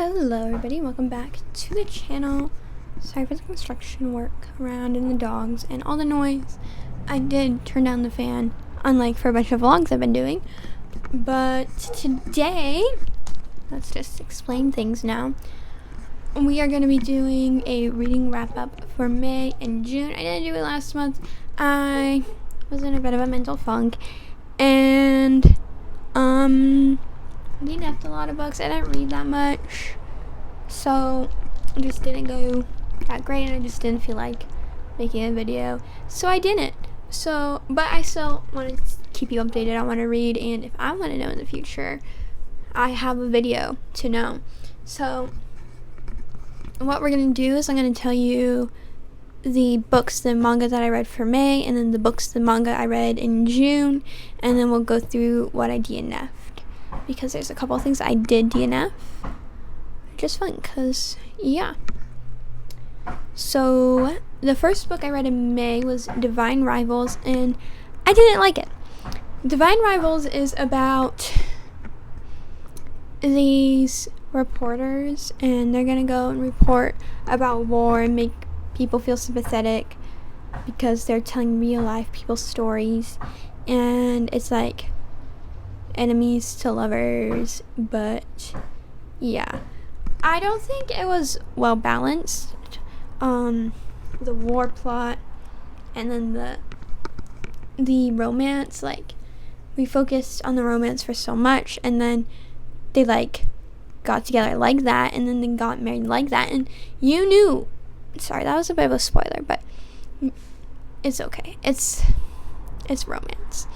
Hello everybody, welcome back to the channel. Sorry for the construction work around and the dogs and all the noise. I did turn down the fan, unlike for a bunch of vlogs I've been doing. But today, let's just explain things now. We are going to be doing a reading wrap up for May and June. I didn't do it last month. I was in a bit of a mental funk and I DNF'd a lot of books. I didn't read that much, so it just didn't go that great, and I just didn't feel like making a video, so I didn't. But I still want to keep you updated on what I read, and if I want to know in the future, I have a video to know. So what we're going to do is I'm going to tell you the books, the manga that I read for May, and then the books, the manga I read in June, and then we'll go through what I DNF'd. Because there's a couple of things I did DNF. Just fun, because, yeah. So, the first book I read in May was Divine Rivals, and I didn't like it. Divine Rivals is about these reporters, and they're gonna go and report about war and make people feel sympathetic because they're telling real life people's stories. And it's like enemies to lovers, but yeah, I don't think it was well balanced. The war plot and then the romance, like, we focused on the romance for so much, and then they like got together like that, and then they got married like that, and you knew, sorry, that was a bit of a spoiler, but it's okay, it's romance,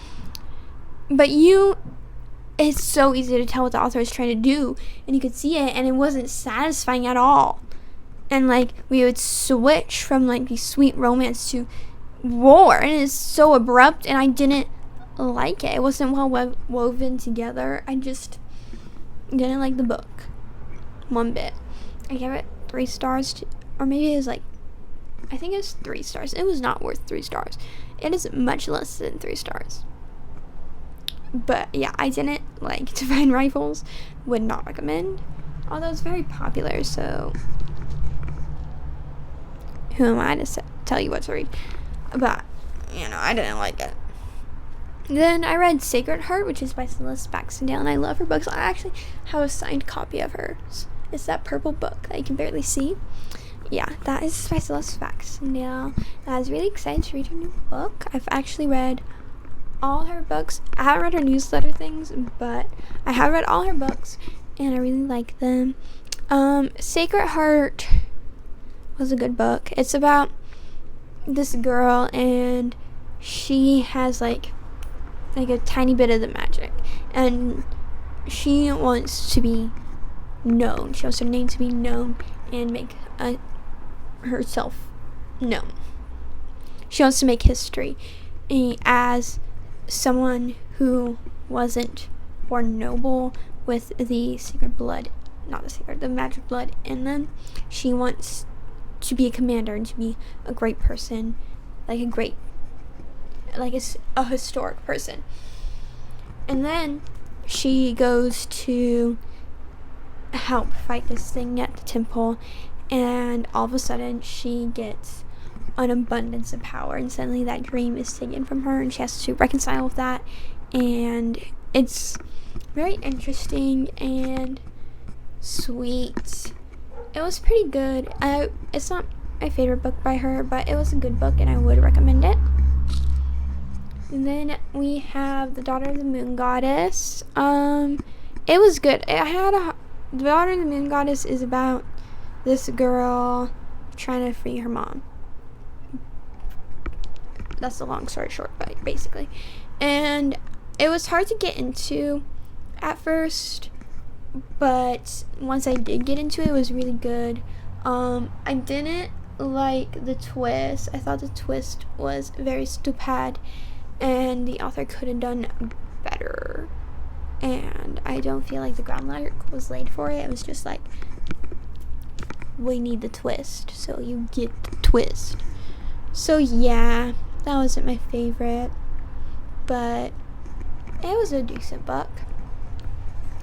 but it's so easy to tell what the author is trying to do, and you could see it, and it wasn't satisfying at all. And like, we would switch from like the sweet romance to war, and it's so abrupt, and I didn't like it. It wasn't well woven together. I just didn't like the book one bit. I gave it 3 stars, or maybe it was like, I think it was 3 stars. It was not worth 3 stars. It is much less than 3 stars. But yeah, I didn't like Divine Rivals. Would not recommend. Although it's very popular, so who am I to tell you what to read? But, I didn't like it. Then I read Sacred Heart, which is by Celeste Baxendale, and I love her books. I actually have a signed copy of hers. It's that purple book that you can barely see. Yeah, that is by Celeste Baxendale. I was really excited to read her new book. I've actually read all her books. I haven't read her newsletter things, but I have read all her books, and I really like them. Sacred Heart was a good book. It's about this girl, and she has like a tiny bit of the magic, and she wants to be known. She wants her name to be known and make herself known. She wants to make history as someone who wasn't born noble with the the magic blood in them. She wants to be a commander and to be a great person, like a historic person. And then she goes to help fight this thing at the temple, and all of a sudden she gets an abundance of power, and suddenly that dream is taken from her, and she has to reconcile with that, and it's very interesting and sweet. It was pretty good. It's not my favorite book by her, but it was a good book, and I would recommend it. And then we have The Daughter of the Moon Goddess. It was good. The Daughter of the Moon Goddess is about this girl trying to free her mom. That's the long story short, but basically. And it was hard to get into at first, but once I did get into it, it was really good. I didn't like the twist. I thought the twist was very stupid, and the author could have done better. And I don't feel like the groundwork was laid for it. It was just like, we need the twist, so you get the twist. So yeah, that wasn't my favorite, but it was a decent book.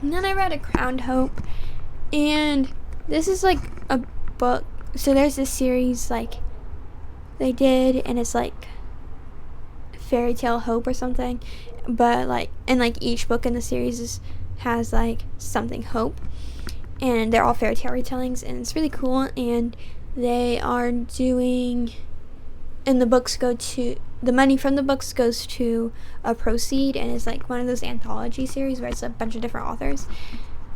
And then I read A Crowned Hope, And this is like a book. So there's this series like they did, and it's like Fairy Tale Hope or something, but like, and like each book in the series has like something hope, and they're all fairy tale retellings, and it's really cool. And they are doing, and the money from the books goes to a proceed, and it's like one of those anthology series where it's a bunch of different authors.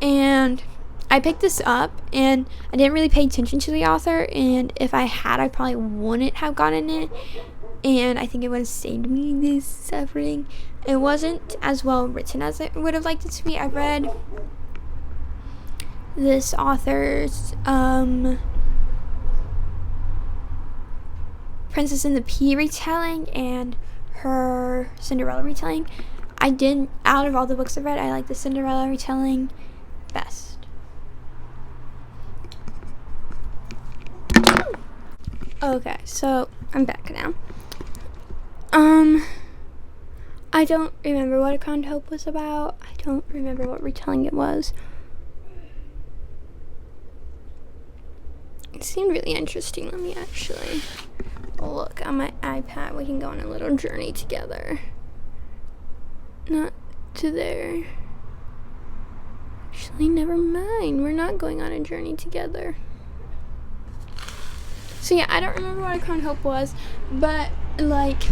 And I picked this up, and I didn't really pay attention to the author, and if I had, I probably wouldn't have gotten it, and I think it would have saved me this suffering. It wasn't as well written as I would have liked it to be. I read this author's Princess and the Pea retelling and her Cinderella retelling. Out of all the books I've read, I like the Cinderella retelling best. Okay, so I'm back now. I don't remember what A Crowned Hope was about. I don't remember what retelling it was. It seemed really interesting. Let me actually look on my iPad. We can go on a little journey together. Not to there. Actually, never mind. We're not going on a journey together. So yeah, I don't remember what A Crowned Hope was, but like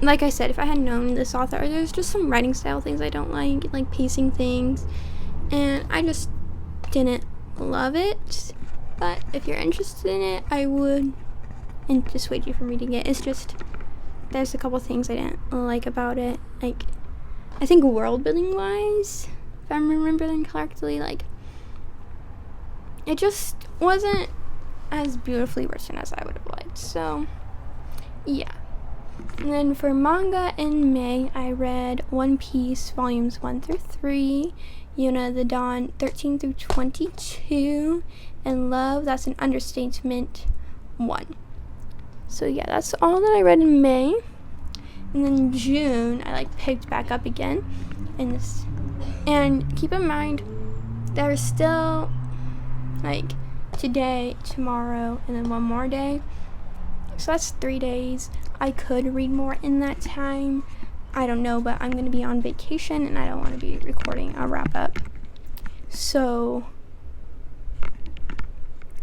I said, if I had known this author, there's just some writing style things I don't like pacing things, and I just didn't love it. But if you're interested in it, I would dissuade you from reading it. It's just, there's a couple things I didn't like about it. Like, I think world building wise, if I'm remembering correctly, like, it just wasn't as beautifully written as I would have liked. So yeah. And then for manga in May, I read One Piece volumes 1 through 3, Yuna the Dawn 13 through 22, and Love, That's an Understatement 1. So yeah, that's all that I read in May. And then June, I picked back up again in this, and keep in mind there's still today, tomorrow, and then one more day. So that's 3 days. I could read more in that time. I don't know, but I'm going to be on vacation, and I don't want to be recording a wrap-up. So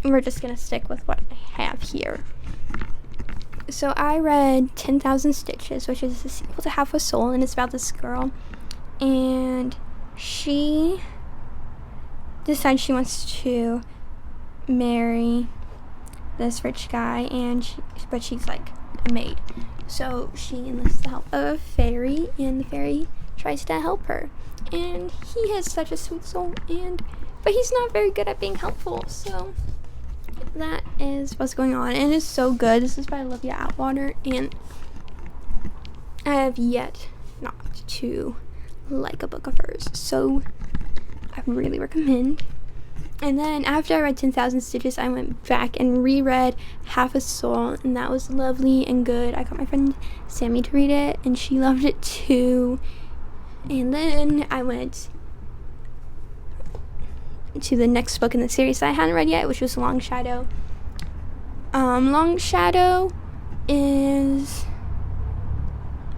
we're just going to stick with what I have here. So I read 10,000 Stitches, which is a sequel to Half a Soul, and it's about this girl. And she decides she wants to marry this rich guy, but she's a maid. So she enlists the help of a fairy, and the fairy tries to help her. And he has such a sweet soul, but he's not very good at being helpful. So that is what's going on, and it's so good. This is by Olivia Atwater, and I have yet not to like a book of hers, so I really recommend. And then after I read 10,000 Stitches, I went back and reread Half a Soul, and that was lovely and good. I got my friend Sammy to read it, and she loved it too. And then I went to the next book in the series that I hadn't read yet, which was Long Shadow. Long Shadow is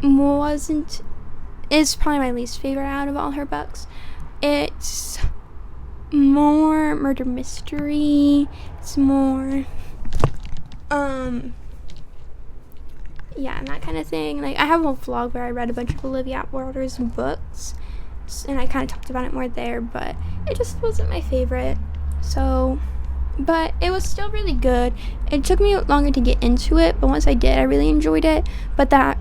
probably my least favorite out of all her books. It's more murder mystery. It's more and that kind of thing. I have a vlog where I read a bunch of Olivia Atwater's books, and I kind of talked about it more there, but it just wasn't my favorite. So, but it was still really good. It took me longer to get into it, but once I did, I really enjoyed it. But that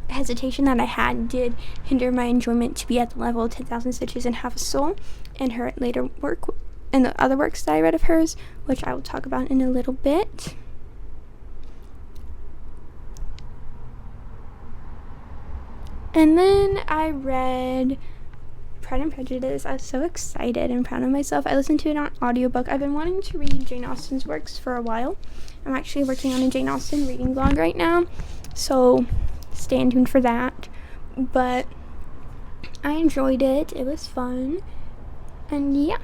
hesitation that I had did hinder my enjoyment to be at the level of 10,000 Stitches and Half a Soul, and her later work, and the other works that I read of hers, which I will talk about in a little bit. And then I read Pride and Prejudice. I was so excited and proud of myself. I listened to it on audiobook. I've been wanting to read Jane Austen's works for a while. I'm actually working on a Jane Austen reading vlog right now, so stay tuned for that. But I enjoyed it. It was fun. And yeah.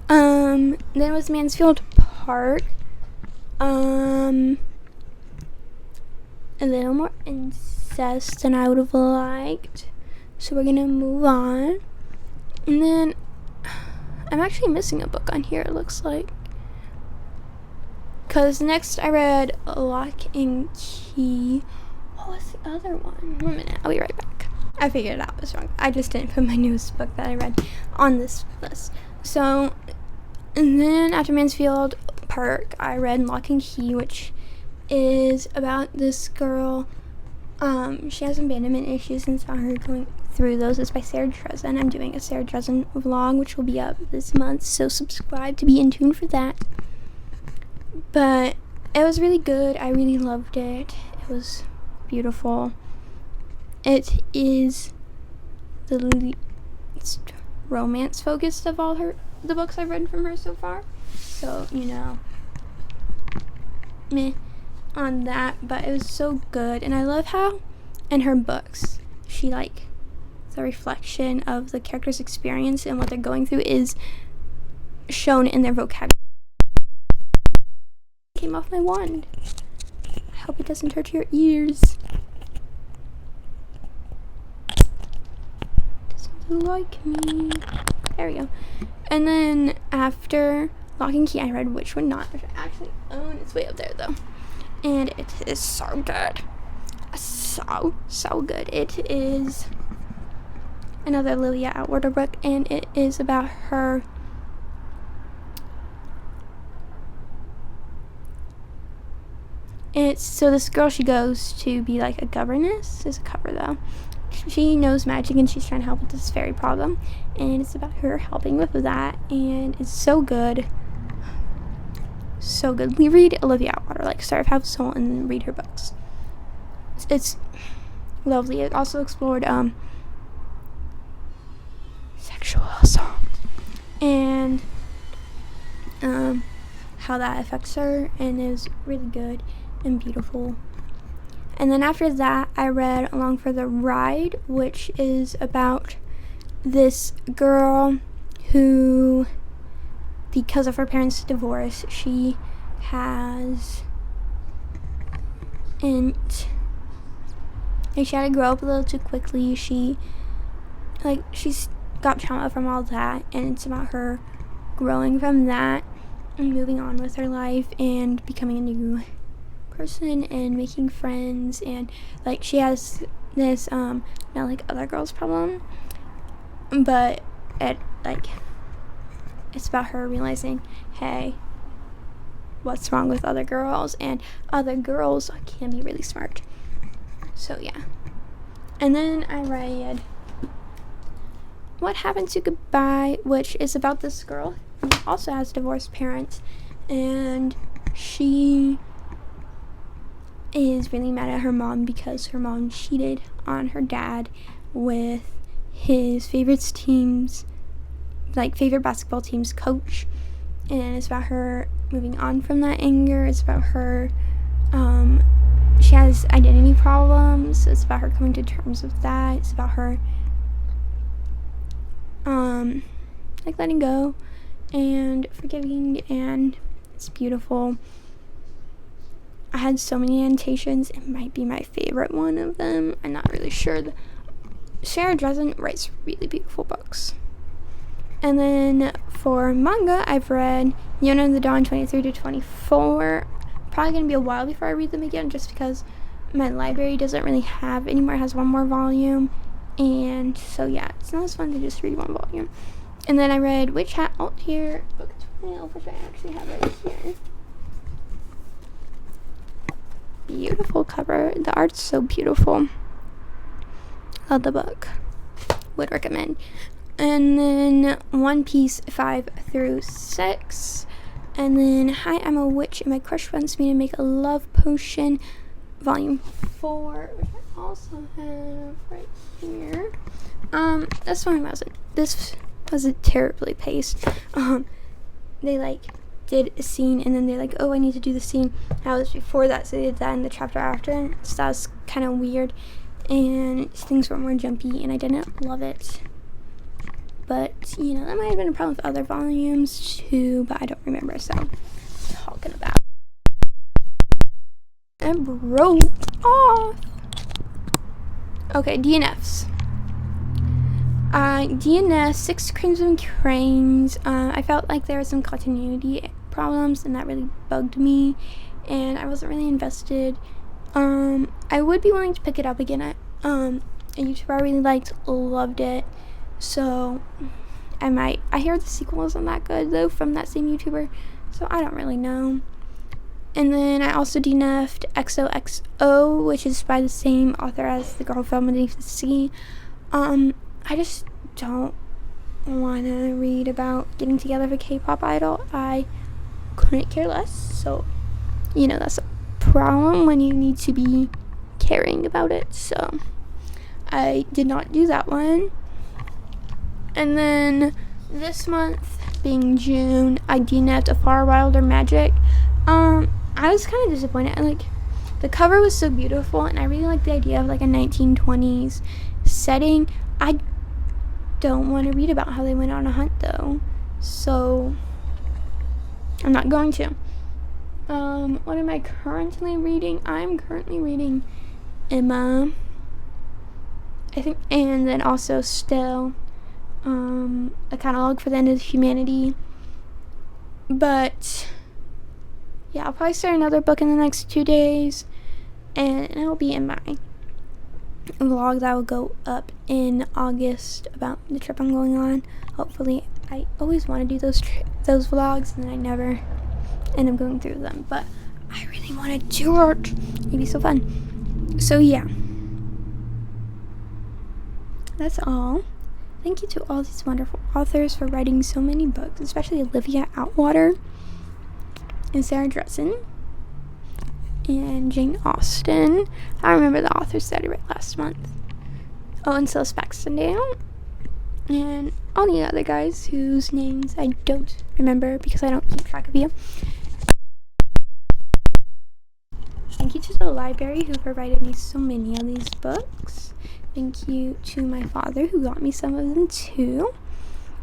Then it was Mansfield Park. A little more incest than I would have liked. So we're gonna move on. And then I'm actually missing a book on here, it looks like. Because next I read Lock and Key. What was the other one? 1 minute, I'll be right back. I figured it out, was wrong. I just didn't put my newest book that I read on this list. So, and then after Mansfield Park, I read Lock and Key, which is about this girl. She has abandonment issues, and saw her going through those. It's by Sarah Dresden. I'm doing a Sarah Dresden vlog, which will be up this month, so subscribe to be in tune for that. But it was really good. I really loved it. It was beautiful. It is the least romance focused of all the books I've read from her so far. So, meh on that, but it was so good. And I love how in her books she the reflection of the character's experience and what they're going through is shown in their vocabulary. Came off my wand. I hope it doesn't hurt your ears. Doesn't like me. There we go. And then after Lock and Key, I read Which Would Not, which I actually own. It's way up there though. And it is so good. So good. It is another Lilia Atwater book, and it is about her so this girl, she goes to be like a governess. There's a cover though. She knows magic and she's trying to help with this fairy problem, and it's about her helping with that, and it's so good. So good. We read Olivia Atwater, start with Half Soul and then read her books. It's lovely. It also explored sexual assault and how that affects her, and is really good and beautiful. And then after that, I read Along for the Ride, which is about this girl who, because of her parents' divorce, she has she had to grow up a little too quickly. She's got trauma from all that, and it's about her growing from that and moving on with her life and becoming a new person and making friends, and she has this not like other girls problem, but it's about her realizing, hey, what's wrong with other girls, and other girls can be really smart. So yeah. And then I read What Happened to Goodbye, which is about this girl who also has divorced parents, and she is really mad at her mom because her mom cheated on her dad with his favorite basketball team's coach, and it's about her moving on from that anger. It's about her she has identity problems. It's about her coming to terms with that. It's about her letting go and forgiving, and it's beautiful. I had so many annotations. It might be my favorite one of them. I'm not really sure. Sarah Dresden writes really beautiful books. And then for manga, I've read Yona and the Dawn 23 to 24. Probably going to be a while before I read them again, just because my library doesn't really have anymore. It has one more volume. And so yeah, it's not as fun to just read one volume. And then I read Witch Hat Out here, book 12, which I actually have right here. Beautiful cover. The art's so beautiful. Love the book. Would recommend. And then One Piece 5 through 6. And then Hi, I'm a Witch and My Crush Wants Me to Make a Love Potion, Volume 4, which I also have right here. This wasn't terribly paced. They did a scene, and then they're oh, I need to do the scene. That was before that, so they did that in the chapter after, so that was kind of weird. and things were more jumpy, and I didn't love it. But, you know, that might have been a problem with other volumes too, but I don't remember, so talking about it broke off. Okay, DNFs. DNF 6 Crimson Cranes. I felt like there were some continuity problems, and that really bugged me, and I wasn't really invested. I would be willing to pick it up again. A YouTuber I really liked loved it, so I might. I hear the sequel isn't that good though from that same YouTuber, so I don't really know. And then I also DNF'd XOXO, which is by the same author as The Girl Who Fell Beneath the Sea. I just don't want to read about getting together with a K-pop idol. I couldn't care less, so, you know, that's a problem when you need to be caring about it, so I did not do that one. And then this month, being June, I DNF'd A Far Wilder Magic. I was kind of disappointed. Like, the cover was so beautiful, and I really liked the idea of like a 1920s setting. I don't want to read about how they went on a hunt though, so I'm not going to. What am I currently reading? I'm currently reading Emma, I think, and then also still A Catalog for the End of Humanity. But yeah, I'll probably start another book in the next 2 days, and it'll be in my vlog that will go up in August about the trip I'm going on. Hopefully. I always want to do those vlogs, and then I never end up going through them, but I really want to do it. It'd be so fun. So yeah, that's all. Thank you to all these wonderful authors for writing so many books, especially Olivia Atwater and Sarah Dressen and Jane Austen. I remember the authors that I read last month. Oh, and Celeste Baxendale and all the other guys whose names I don't remember because I don't keep track of you. Thank you to the library who provided me so many of these books. Thank you to my father who got me some of them too.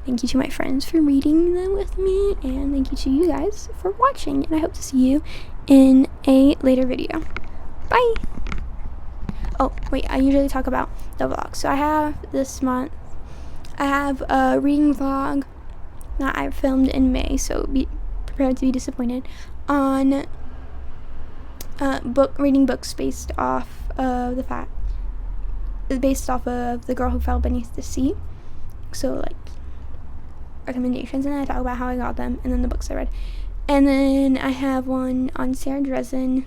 Thank you to my friends for reading them with me, and thank you to you guys for watching, and I hope to see you in a later video. Bye! Oh, wait, I usually talk about the vlog. So I have this month, I have a reading vlog that I filmed in May, so be prepared to be disappointed, on reading books based off of The Girl Who Fell Beneath the Sea. So, like, recommendations, and I talk about how I got them, and then the books I read. And then I have one on Sarah Dressen.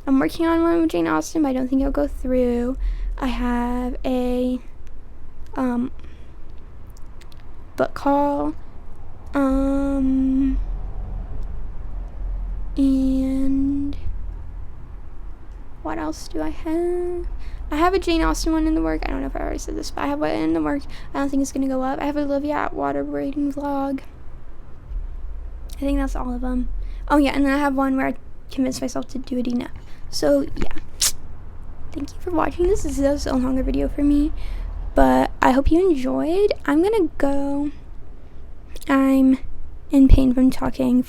I'm working on one with Jane Austen, but I don't think it'll go through. I have a book haul, and what else do I have? I have a Jane Austen one in the work. I don't know if I already said this, but I have one in the work. I don't think it's gonna go up. I have a Olivia Atwater reading vlog. I think that's all of them. Oh yeah, and then I have one where I convinced myself to do a DNF. So yeah, thank you for watching. This is a longer video for me, but I hope you enjoyed. I'm gonna go. I'm in pain from talking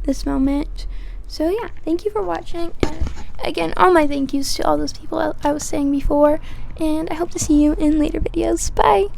this moment. So yeah, thank you for watching, and again, all my thank yous to all those people I was saying before, and I hope to see you in later videos. Bye!